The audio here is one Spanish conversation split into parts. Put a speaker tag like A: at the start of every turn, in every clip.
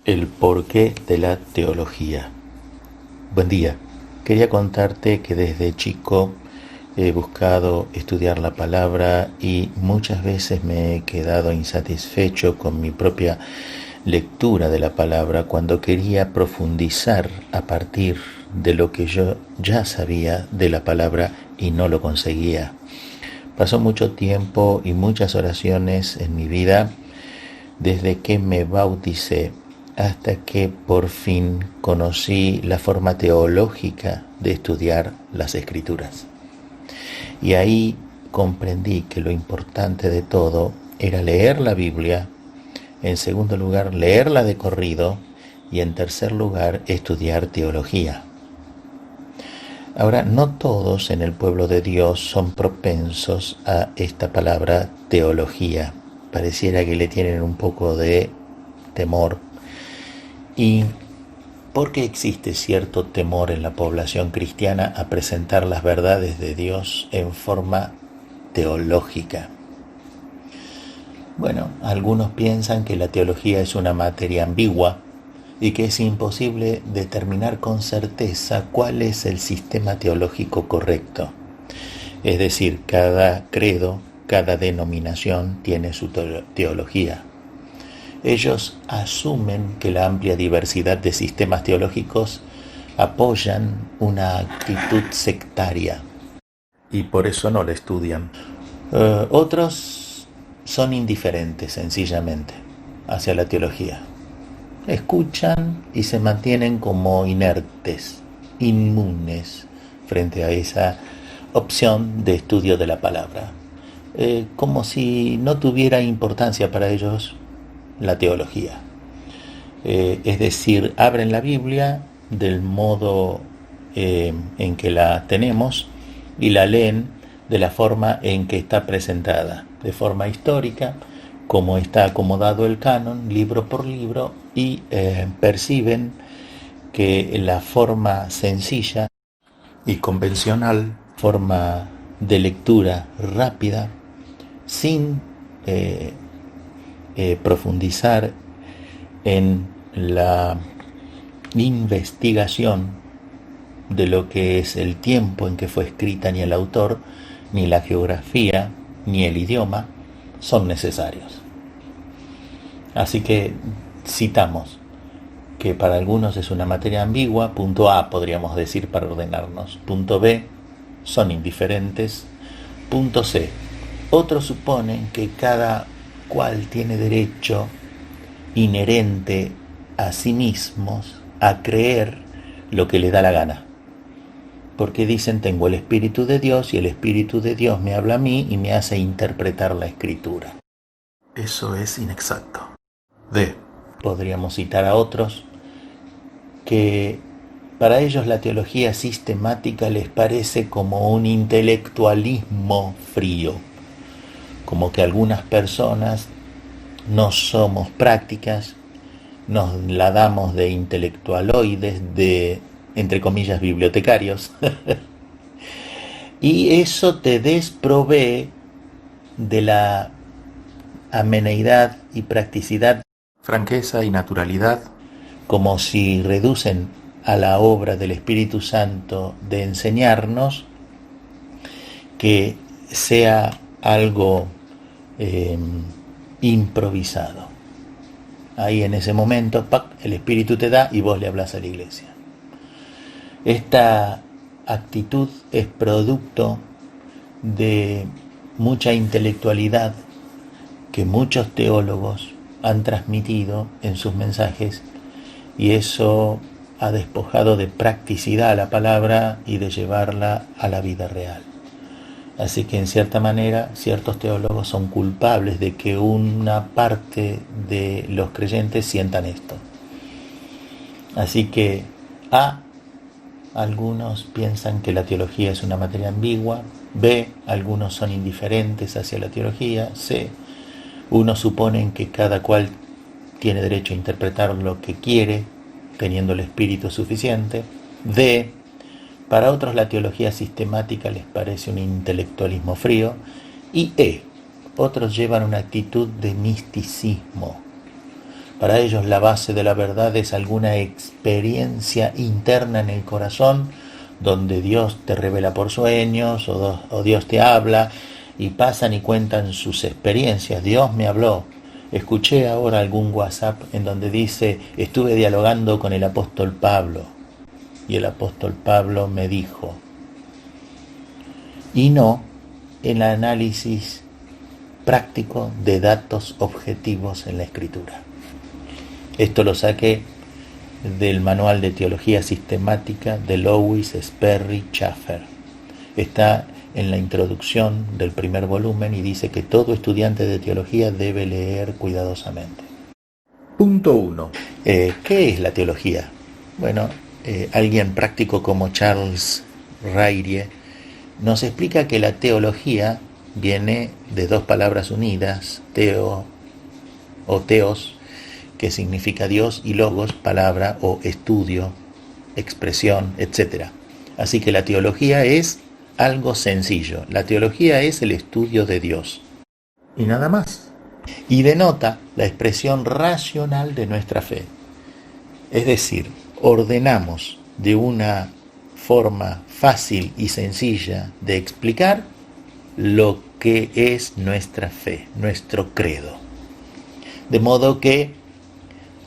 A: El porqué de la teología. Buen día. Quería contarte que desde chico he buscado estudiar la palabra y muchas veces me he quedado insatisfecho con mi propia lectura de la palabra cuando quería profundizar a partir de lo que yo ya sabía de la palabra y no lo conseguía. Pasó mucho tiempo y muchas oraciones en mi vida desde que me bauticé hasta que por fin conocí la forma teológica de estudiar las Escrituras. Y ahí comprendí que lo importante de todo era leer la Biblia, en segundo lugar leerla de corrido y en tercer lugar estudiar teología. Ahora, no todos en el pueblo de Dios son propensos a esta palabra teología. Pareciera que le tienen un poco de temor. ¿Y por qué existe cierto temor en la población cristiana a presentar las verdades de Dios en forma teológica? Bueno, algunos piensan que la teología es una materia ambigua y que es imposible determinar con certeza cuál es el sistema teológico correcto. Es decir, cada credo, cada denominación tiene su teología. Ellos asumen que la amplia diversidad de sistemas teológicos apoyan una actitud sectaria y por eso no la estudian. Otros son indiferentes sencillamente hacia la teología. Escuchan y se mantienen como inertes, inmunes frente a esa opción de estudio de la palabra, como si no tuviera importancia para ellos la teología. Es decir, abren la Biblia del modo en que la tenemos y la leen de la forma en que está presentada, de forma histórica, como está acomodado el canon, libro por libro, y perciben que la forma sencilla y convencional, forma de lectura rápida, sin profundizar en la investigación de lo que es el tiempo en que fue escrita, ni el autor, ni la geografía, ni el idioma, son necesarios. Así que citamos que para algunos es una materia ambigua, punto A podríamos decir para ordenarnos, punto B son indiferentes, punto C, otros suponen que cada cual tiene derecho inherente a sí mismos a creer lo que le da la gana, porque dicen tengo el Espíritu de Dios y el Espíritu de Dios me habla a mí y me hace interpretar la Escritura. Eso es inexacto. D. Podríamos citar a otros que para ellos la teología sistemática les parece como un intelectualismo frío, como que algunas personas no somos prácticas, nos la damos de intelectualoides, de, entre comillas, bibliotecarios, y eso te desprovee de la amenidad y practicidad, franqueza y naturalidad, como si reducen a la obra del Espíritu Santo de enseñarnos que sea algo improvisado. Ahí en ese momento, el Espíritu te da y vos le hablas a la iglesia. Esta actitud es producto de mucha intelectualidad que muchos teólogos han transmitido en sus mensajes, y eso ha despojado de practicidad a la palabra y de llevarla a la vida real. Así que en cierta manera ciertos teólogos son culpables de que una parte de los creyentes sientan esto. Así que A, algunos piensan que la teología es una materia ambigua. B, algunos son indiferentes hacia la teología. C, unos suponen que cada cual tiene derecho a interpretar lo que quiere, teniendo el espíritu suficiente. D, para otros la teología sistemática les parece un intelectualismo frío. Y E, otros llevan una actitud de misticismo, Para ellos la base de la verdad es alguna experiencia interna en el corazón, donde Dios te revela por sueños o Dios te habla, y pasan y cuentan sus experiencias. Dios me habló. Escuché ahora algún WhatsApp en donde dice: estuve dialogando con el apóstol Pablo y el apóstol Pablo me dijo. Y no el análisis práctico de datos objetivos en la Escritura. Esto lo saqué del Manual de Teología Sistemática de Louis Sperry Chafer. Está en la introducción del primer volumen y dice que todo estudiante de teología debe leer cuidadosamente. Punto 1. ¿Qué es la teología? Bueno, alguien práctico como Charles Ryrie nos explica que la teología viene de dos palabras unidas, teo o teos, que significa Dios, y logos, palabra o estudio, expresión, etc. Así que la teología es algo sencillo. La teología es el estudio de Dios. Y nada más. Y denota la expresión racional de nuestra fe. Es decir, ordenamos de una forma fácil y sencilla de explicar lo que es nuestra fe, nuestro credo. De modo que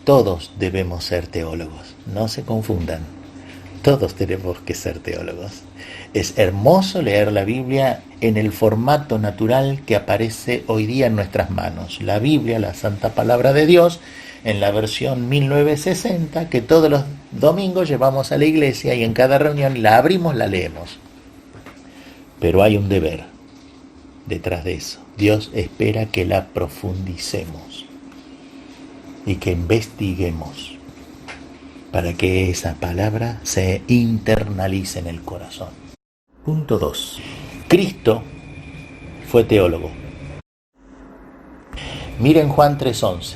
A: todos debemos ser teólogos, no se confundan, todos tenemos que ser teólogos. Es hermoso leer la Biblia en el formato natural que aparece hoy día en nuestras manos. La Biblia, la Santa Palabra de Dios, en la versión 1960, que todos los domingos llevamos a la iglesia y en cada reunión la abrimos, la leemos. Pero hay un deber detrás de eso. Dios espera que la profundicemos y que investiguemos para que esa palabra se internalice en el corazón. Punto 2. Cristo fue teólogo. Miren Juan 3:11.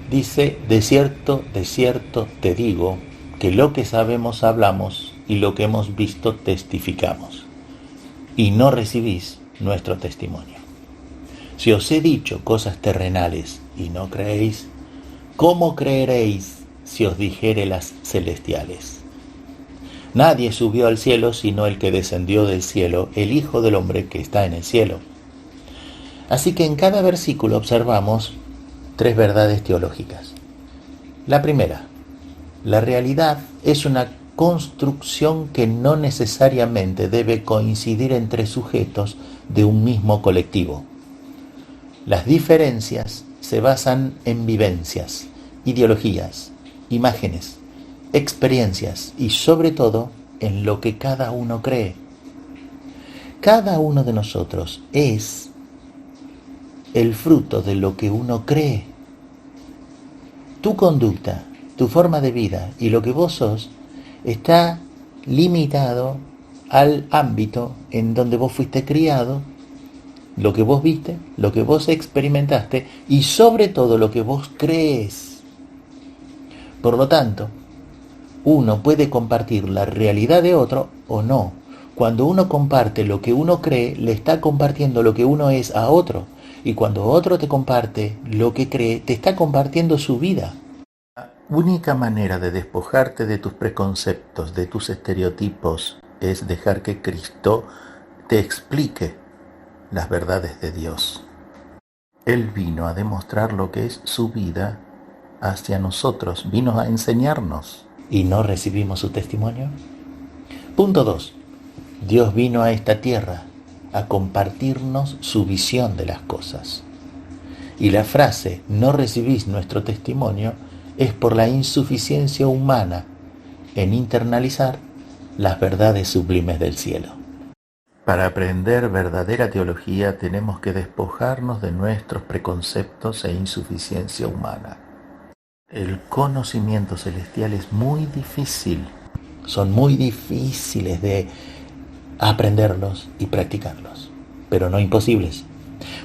A: Dice: de cierto te digo, que lo que sabemos hablamos y lo que hemos visto testificamos, y no recibís nuestro testimonio. Si os he dicho cosas terrenales y no creéis, ¿cómo creeréis si os dijere las celestiales? Nadie subió al cielo sino el que descendió del cielo, el Hijo del Hombre que está en el cielo. Así que en cada versículo observamos tres verdades teológicas. La primera: la realidad es una construcción que no necesariamente debe coincidir entre sujetos de un mismo colectivo. Las diferencias se basan en vivencias, ideologías, imágenes, experiencias y sobre todo en lo que cada uno cree. Cada uno de nosotros es el fruto de lo que uno cree. Tu conducta, tu forma de vida y lo que vos sos está limitado al ámbito en donde vos fuiste criado, lo que vos viste, lo que vos experimentaste y sobre todo lo que vos crees. Por lo tanto, uno puede compartir la realidad de otro o no. Cuando uno comparte lo que uno cree, le está compartiendo lo que uno es a otro. Y cuando otro te comparte lo que cree, te está compartiendo su vida. La única manera de despojarte de tus preconceptos, de tus estereotipos, es dejar que Cristo te explique las verdades de Dios. Él vino a demostrar lo que es su vida hacia nosotros, vino a enseñarnos. ¿Y no recibimos su testimonio? Punto 2. Dios vino a esta tierra a compartirnos su visión de las cosas. Y la frase "no recibís nuestro testimonio" es por la insuficiencia humana en internalizar las verdades sublimes del cielo. Para aprender verdadera teología tenemos que despojarnos de nuestros preconceptos e insuficiencia humana. El conocimiento celestial es muy difícil, son muy difíciles de aprenderlos y practicarlos, pero no imposibles.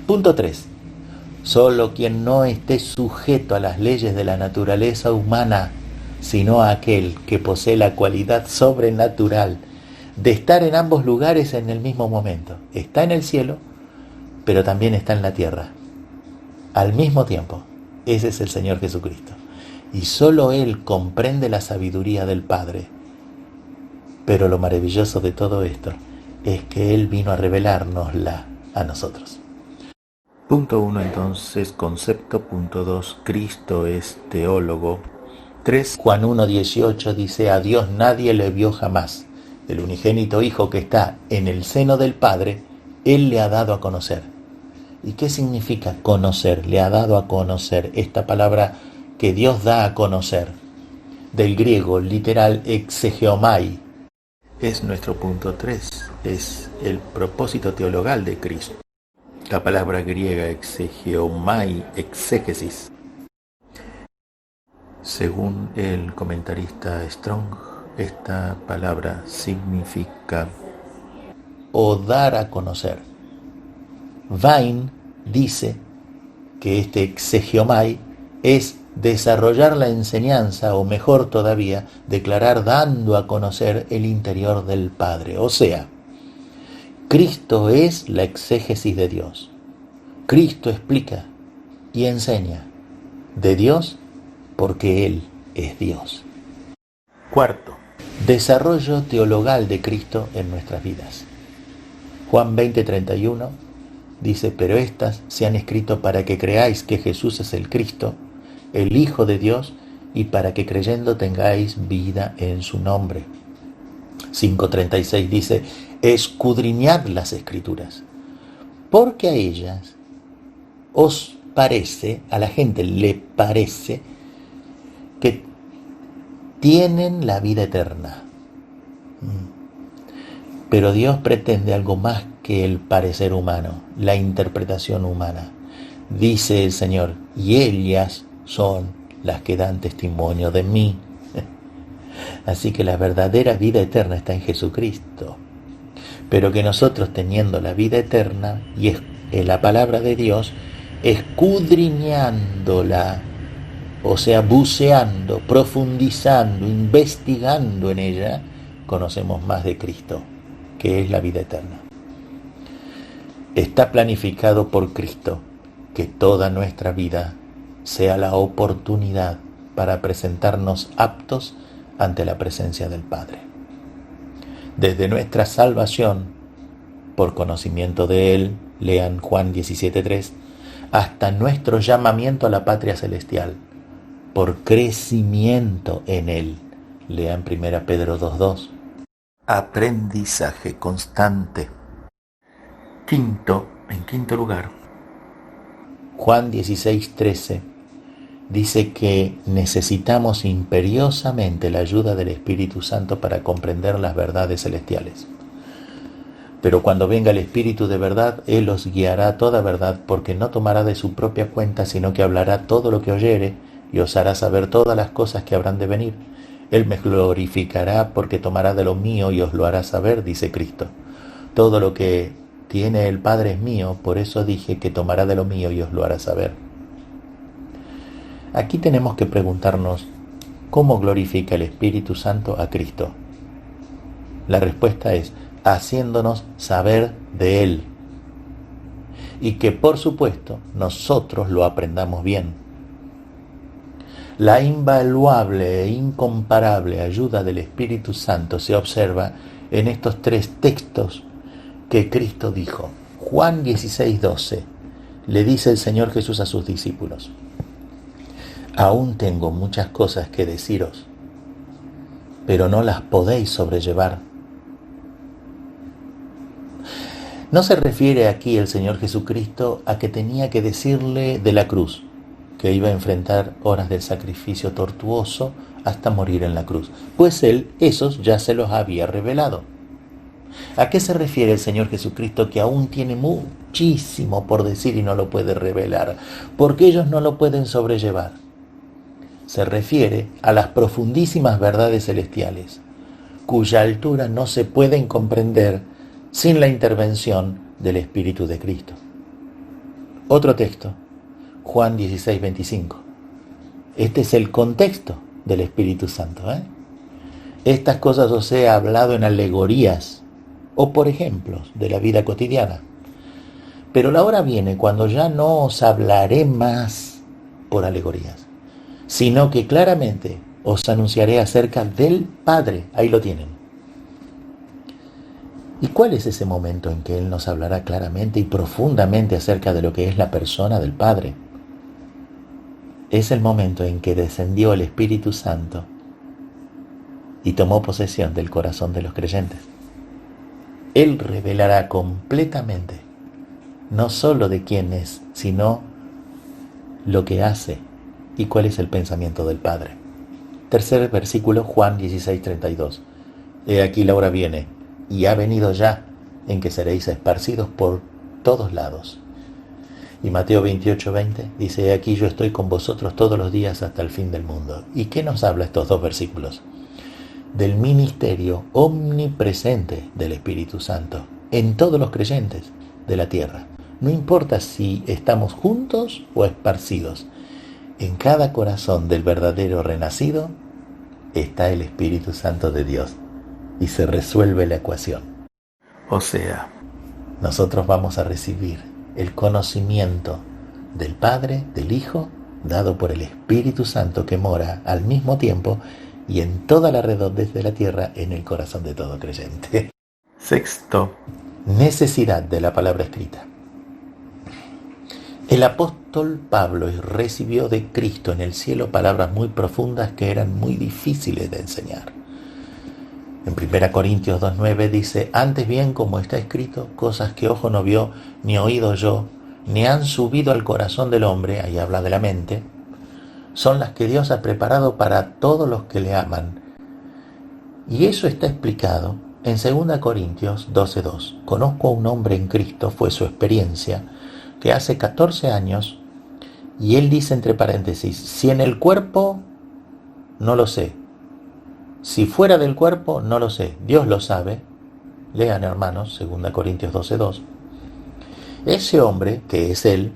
A: Punto 3. Solo quien no esté sujeto a las leyes de la naturaleza humana, sino aquel que posee la cualidad sobrenatural de estar en ambos lugares en el mismo momento. Está en el cielo, pero también está en la tierra, al mismo tiempo. Ese es el Señor Jesucristo. Y solo Él comprende la sabiduría del Padre. Pero lo maravilloso de todo esto es que Él vino a revelárnosla a nosotros. Punto 1 entonces, concepto. Punto 2, Cristo es teólogo. 3, Juan 1:18 dice: a Dios nadie le vio jamás. El unigénito Hijo que está en el seno del Padre, Él le ha dado a conocer. ¿Y qué significa conocer? Le ha dado a conocer. Esta palabra que Dios da a conocer, del griego literal exegeomai, es nuestro punto 3. Es el propósito teologal de Cristo. La palabra griega exegeomai, exégesis. Según el comentarista Strong, esta palabra significa o dar a conocer. Vine dice que este exegeomai es desarrollar la enseñanza, o mejor todavía, declarar dando a conocer el interior del Padre. O sea, Cristo es la exégesis de Dios. Cristo explica y enseña de Dios porque Él es Dios. Cuarto, desarrollo teologal de Cristo en nuestras vidas. Juan 20:31 dice: pero estas se han escrito para que creáis que Jesús es el Cristo, el Hijo de Dios, y para que creyendo tengáis vida en su nombre. 5:36 dice: escudriñad las Escrituras, porque a ellas os parece, a la gente le parece, que tienen la vida eterna. Pero Dios pretende algo más que el parecer humano, la interpretación humana. Dice el Señor: y ellas son las que dan testimonio de mí. Así que la verdadera vida eterna está en Jesucristo. Pero que nosotros, teniendo la vida eterna, y es la palabra de Dios, escudriñándola, o sea, buceando, profundizando, investigando en ella, conocemos más de Cristo, que es la vida eterna. Está planificado por Cristo que toda nuestra vida sea la oportunidad para presentarnos aptos ante la presencia del Padre. Desde nuestra salvación, por conocimiento de Él, lean Juan 17:3, hasta nuestro llamamiento a la patria celestial, por crecimiento en Él, lean 1 Pedro 2:2. Aprendizaje constante. En quinto lugar, Juan 16:13 dice que necesitamos imperiosamente la ayuda del Espíritu Santo para comprender las verdades celestiales. Pero cuando venga el Espíritu de verdad, Él os guiará a toda verdad, porque no tomará de su propia cuenta, sino que hablará todo lo que oyere, y os hará saber todas las cosas que habrán de venir. Él me glorificará, porque tomará de lo mío y os lo hará saber, dice Cristo. Todo lo que tiene el Padre es mío, por eso dije que tomará de lo mío y os lo hará saber. Aquí tenemos que preguntarnos: ¿cómo glorifica el Espíritu Santo a Cristo? La respuesta es: haciéndonos saber de Él. Y que, por supuesto, nosotros lo aprendamos bien. La invaluable e incomparable ayuda del Espíritu Santo se observa en estos 3 textos que Cristo dijo. Juan 16:12 le dice el Señor Jesús a sus discípulos: aún tengo muchas cosas que deciros, pero no las podéis sobrellevar. No se refiere aquí el Señor Jesucristo a que tenía que decirle de la cruz, que iba a enfrentar horas del sacrificio tortuoso hasta morir en la cruz, pues Él esos ya se los había revelado. ¿A qué se refiere el Señor Jesucristo que aún tiene muchísimo por decir y no lo puede revelar? Porque ellos no lo pueden sobrellevar. Se refiere a las profundísimas verdades celestiales, cuya altura no se pueden comprender sin la intervención del Espíritu de Cristo. Otro texto, Juan 16:25. Este es el contexto del Espíritu Santo. Estas cosas os he hablado en alegorías o por ejemplos de la vida cotidiana. Pero la hora viene cuando ya no os hablaré más por alegorías, sino que claramente os anunciaré acerca del Padre. Ahí lo tienen. ¿Y cuál es ese momento en que Él nos hablará claramente y profundamente acerca de lo que es la persona del Padre? Es el momento en que descendió el Espíritu Santo y tomó posesión del corazón de los creyentes. Él revelará completamente, no solo de quién es, sino lo que hace y cuál es el pensamiento del Padre. Tercer versículo, Juan 16:32. He aquí la hora viene, y ha venido ya, en que seréis esparcidos por todos lados. Y Mateo 28:20 dice, he aquí yo estoy con vosotros todos los días hasta el fin del mundo. ¿Y qué nos habla estos dos versículos? Del ministerio omnipresente del Espíritu Santo en todos los creyentes de la tierra. No importa si estamos juntos o esparcidos, en cada corazón del verdadero renacido está el Espíritu Santo de Dios y se resuelve la ecuación. O sea, nosotros vamos a recibir el conocimiento del Padre, del Hijo, dado por el Espíritu Santo que mora al mismo tiempo y en toda la redondez de la tierra en el corazón de todo creyente. Sexto, necesidad de la palabra escrita. El apóstol Pablo recibió de Cristo en el cielo palabras muy profundas que eran muy difíciles de enseñar. En 1 Corintios 2:9 dice, antes bien, como está escrito, cosas que ojo no vio, ni oído oyó, ni han subido al corazón del hombre, ahí habla de la mente, son las que Dios ha preparado para todos los que le aman. Y eso está explicado en 2 Corintios 12:2. Conozco a un hombre en Cristo, fue su experiencia, que hace 14 años, y él dice entre paréntesis, si en el cuerpo, no lo sé. Si fuera del cuerpo, no lo sé. Dios lo sabe. Lean, hermanos, 2 Corintios 12:2. Ese hombre, que es él,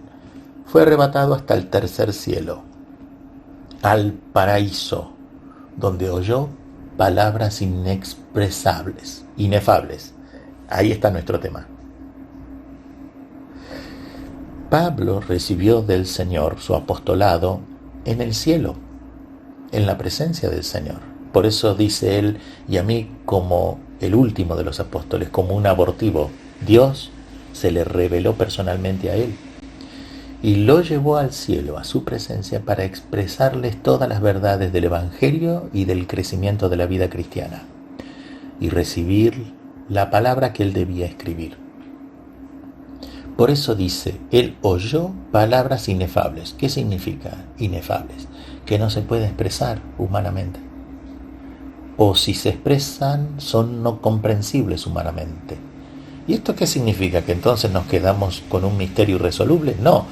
A: fue arrebatado hasta el tercer cielo, al paraíso, donde oyó palabras inexpresables, inefables. Ahí está nuestro tema. Pablo recibió del Señor su apostolado en el cielo, en la presencia del Señor. Por eso dice él, y a mí como el último de los apóstoles, como un abortivo, Dios se le reveló personalmente a él y lo llevó al cielo, a su presencia, para expresarles todas las verdades del Evangelio y del crecimiento de la vida cristiana y recibir la palabra que él debía escribir. Por eso dice, él oyó palabras inefables. ¿Qué significa inefables? Que no se puede expresar humanamente. O si se expresan, son no comprensibles humanamente. ¿Y esto qué significa? ¿Que entonces nos quedamos con un misterio irresoluble? No,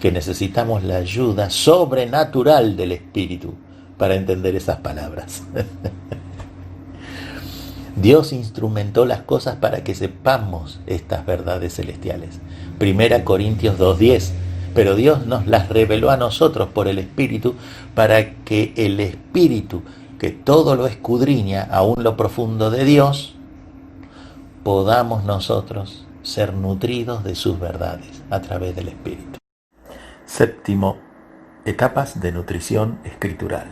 A: que necesitamos la ayuda sobrenatural del Espíritu para entender esas palabras. Dios instrumentó las cosas para que sepamos estas verdades celestiales. 1 Corintios 2:10. Pero Dios nos las reveló a nosotros por el Espíritu, para que el Espíritu, que todo lo escudriña, aún lo profundo de Dios, podamos nosotros ser nutridos de sus verdades a través del Espíritu. Séptimo, etapas de nutrición escritural.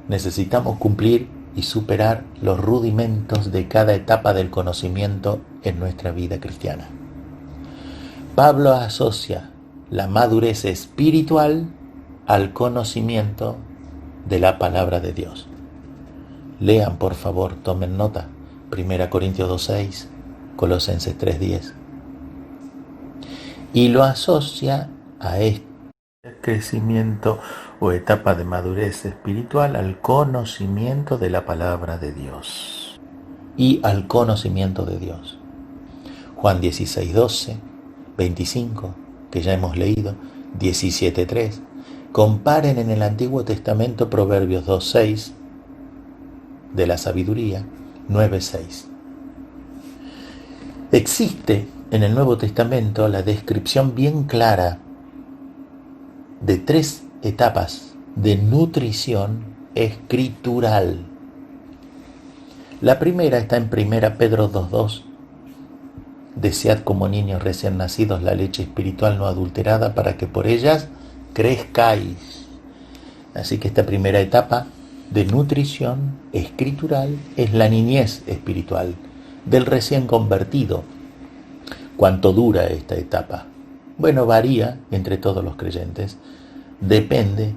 A: Necesitamos cumplir y superar los rudimentos de cada etapa del conocimiento en nuestra vida cristiana. Pablo asocia la madurez espiritual al conocimiento de la palabra de Dios. Lean, por favor, tomen nota. 1 Corintios 2:6, Colosenses 3:10. Y lo asocia a este crecimiento o etapa de madurez espiritual al conocimiento de la palabra de Dios y al conocimiento de Dios. Juan 16:12, 25, que ya hemos leído, 17:3. Comparen en el Antiguo Testamento Proverbios 2:6 de la sabiduría, 9:6. Existe en el Nuevo Testamento la descripción bien clara de 3 etapas de nutrición escritural. La primera está en 1 Pedro 2:2. Desead como niños recién nacidos la leche espiritual no adulterada, para que por ellas crezcáis. Así que esta primera etapa de nutrición escritural es la niñez espiritual del recién convertido. ¿Cuánto dura esta etapa? Bueno, varía entre todos los creyentes. Depende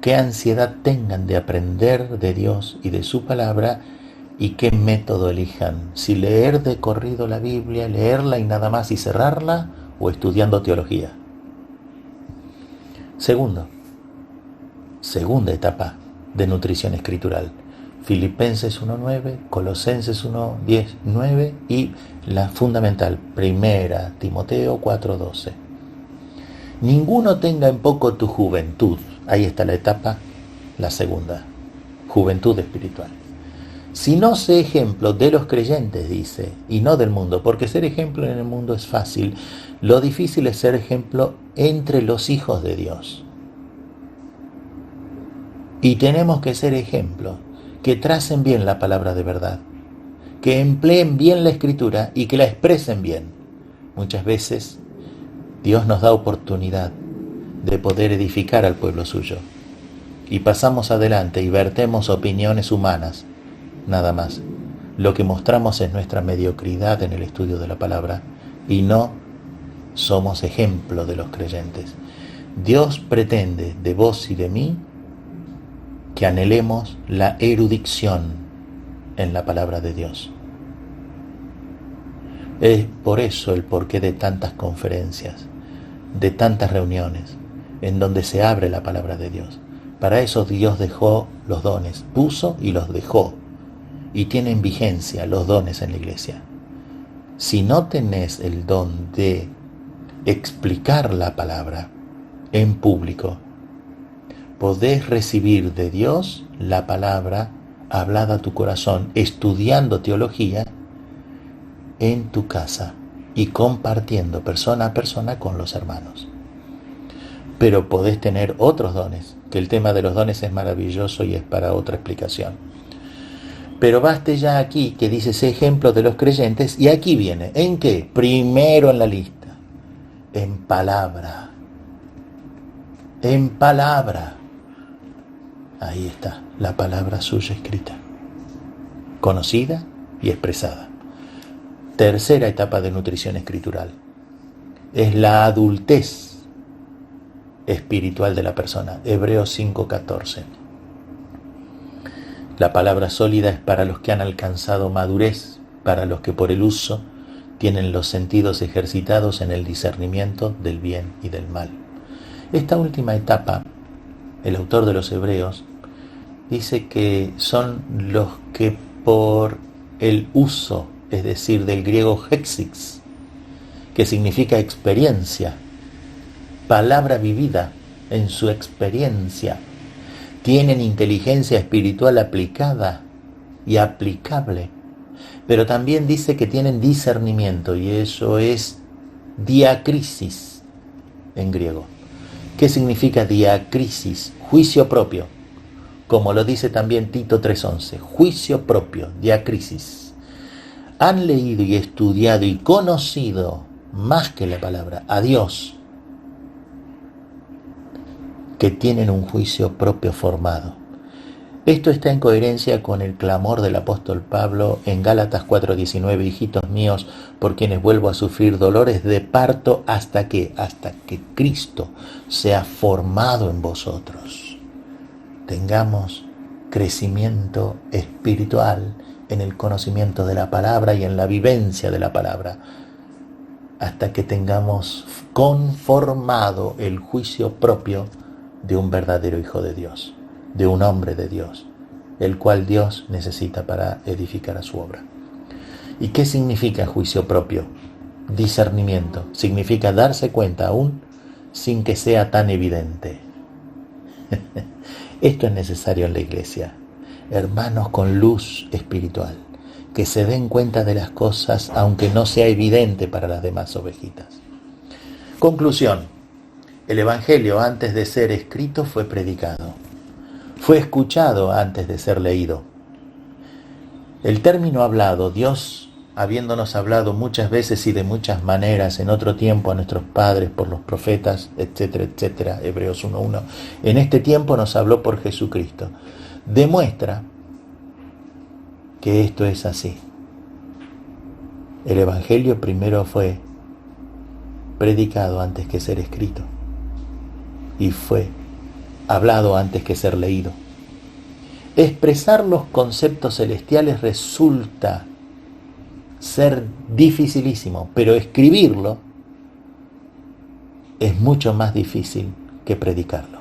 A: qué ansiedad tengan de aprender de Dios y de su palabra y qué método elijan. Si leer de corrido la Biblia, leerla y nada más y cerrarla, o estudiando teología. Segunda etapa de nutrición escritural. Filipenses 1:9, Colosenses 1:10-9 y la fundamental, primera Timoteo 4:12. Ninguno tenga en poco tu juventud. Ahí está la etapa, la segunda, juventud espiritual. Si no sé ejemplo de los creyentes, dice, y no del mundo, porque ser ejemplo en el mundo es fácil. Lo difícil es ser ejemplo entre los hijos de Dios. Y tenemos que ser ejemplos que tracen bien la palabra de verdad, que empleen bien la escritura y que la expresen bien. Muchas veces Dios nos da oportunidad de poder edificar al pueblo suyo y pasamos adelante y vertemos opiniones humanas, nada más. Lo que mostramos es nuestra mediocridad en el estudio de la palabra y no somos ejemplo de los creyentes. Dios pretende de vos y de mí que anhelemos la erudición en la palabra de Dios. Es por eso el porqué de tantas conferencias, de tantas reuniones, en donde se abre la palabra de Dios. Para eso Dios dejó los dones, puso y los dejó, y tienen vigencia los dones en la iglesia. Si no tenés el don de explicar la palabra en público, podés recibir de Dios la palabra hablada a tu corazón, estudiando teología en tu casa y compartiendo persona a persona con los hermanos. Pero podés tener otros dones, que el tema de los dones es maravilloso y es para otra explicación. Pero baste ya aquí que dice ese ejemplo de los creyentes, y aquí viene, ¿en qué? Primero en la lista, en palabra. En palabra. Ahí está, la palabra suya escrita, conocida y expresada. Tercera etapa de nutrición escritural es la adultez espiritual de la persona. Hebreos 5:14. La palabra sólida es para los que han alcanzado madurez, para los que por el uso tienen los sentidos ejercitados en el discernimiento del bien y del mal. Esta última etapa, el autor de los Hebreos dice que son los que por el uso, es decir, del griego hexix, que significa experiencia, palabra vivida en su experiencia, tienen inteligencia espiritual aplicada y aplicable, pero también dice que tienen discernimiento, y eso es diacrisis en griego. ¿Qué significa diacrisis? Juicio propio, como lo dice también Tito 3:11, juicio propio, diacrisis. Han leído y estudiado y conocido más que la palabra a Dios, que tienen un juicio propio formado. Esto está en coherencia con el clamor del apóstol Pablo en Gálatas 4:19, hijitos míos, por quienes vuelvo a sufrir dolores de parto hasta que Cristo sea formado en vosotros. Tengamos crecimiento espiritual en el conocimiento de la palabra y en la vivencia de la palabra, hasta que tengamos conformado el juicio propio de un verdadero hijo de Dios, de un hombre de Dios, el cual Dios necesita para edificar a su obra. ¿Y qué significa juicio propio? Discernimiento. Significa darse cuenta aún sin que sea tan evidente. Esto es necesario en la iglesia. Hermanos con luz espiritual, que se den cuenta de las cosas aunque no sea evidente para las demás ovejitas. Conclusión. El Evangelio antes de ser escrito fue predicado. Fue escuchado antes de ser leído. El término hablado, Dios habiéndonos hablado muchas veces y de muchas maneras en otro tiempo a nuestros padres por los profetas, etcétera, etcétera, Hebreos 1:1, en este tiempo nos habló por Jesucristo. Demuestra que esto es así. El Evangelio primero fue predicado antes que ser escrito y fue hablado antes que ser leído. Expresar los conceptos celestiales resulta ser dificilísimo, pero escribirlo es mucho más difícil que predicarlo.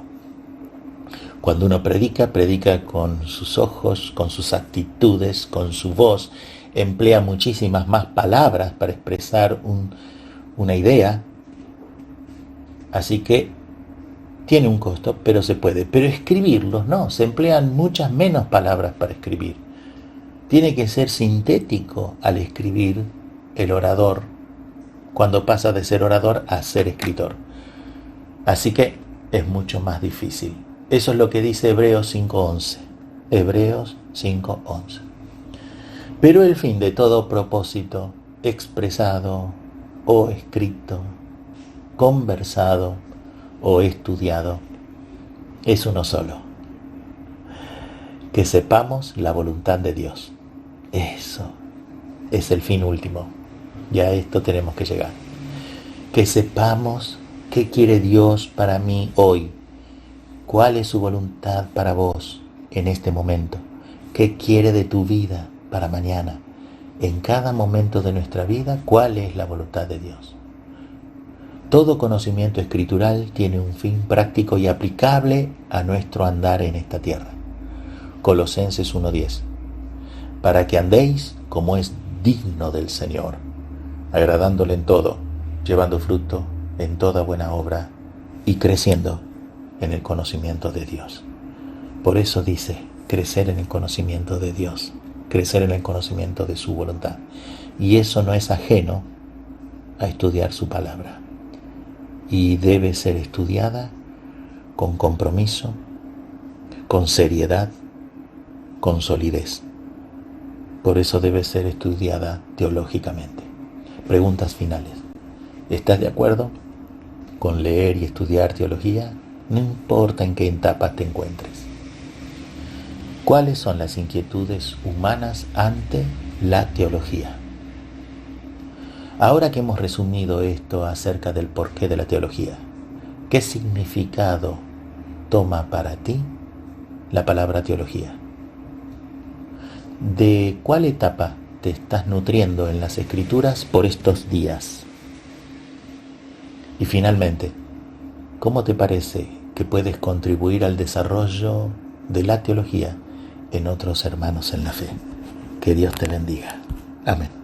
A: Cuando uno predica, predica con sus ojos, con sus actitudes, con su voz, emplea muchísimas más palabras para expresar una idea, así que tiene un costo, pero se puede. Pero escribirlos no, se emplean muchas menos palabras para escribir. Tiene que ser sintético al escribir el orador, cuando pasa de ser orador a ser escritor. Así que es mucho más difícil. Eso es lo que dice Hebreos 5:11. Hebreos 5:11. Pero el fin de todo propósito expresado o escrito, conversado o estudiado es uno solo: que sepamos la voluntad de Dios. Eso es el fin último. Ya a esto tenemos que llegar. Que sepamos qué quiere Dios para mí hoy. ¿Cuál es su voluntad para vos en este momento? ¿Qué quiere de tu vida para mañana? En cada momento de nuestra vida, ¿cuál es la voluntad de Dios? Todo conocimiento escritural tiene un fin práctico y aplicable a nuestro andar en esta tierra. Colosenses 1:10. Para que andéis como es digno del Señor, agradándole en todo, llevando fruto en toda buena obra y creciendo en el conocimiento de Dios. Por eso dice, crecer en el conocimiento de Dios, crecer en el conocimiento de su voluntad. Y eso no es ajeno a estudiar su palabra. Y debe ser estudiada con compromiso, con seriedad, con solidez. Por eso debe ser estudiada teológicamente. Preguntas finales. ¿Estás de acuerdo con leer y estudiar teología? No importa en qué etapa te encuentres. ¿Cuáles son las inquietudes humanas ante la teología? Ahora que hemos resumido esto acerca del porqué de la teología, ¿qué significado toma para ti la palabra teología? ¿De cuál etapa te estás nutriendo en las Escrituras por estos días? Y finalmente, ¿cómo te parece que puedes contribuir al desarrollo de la teología en otros hermanos en la fe? Que Dios te bendiga. Amén.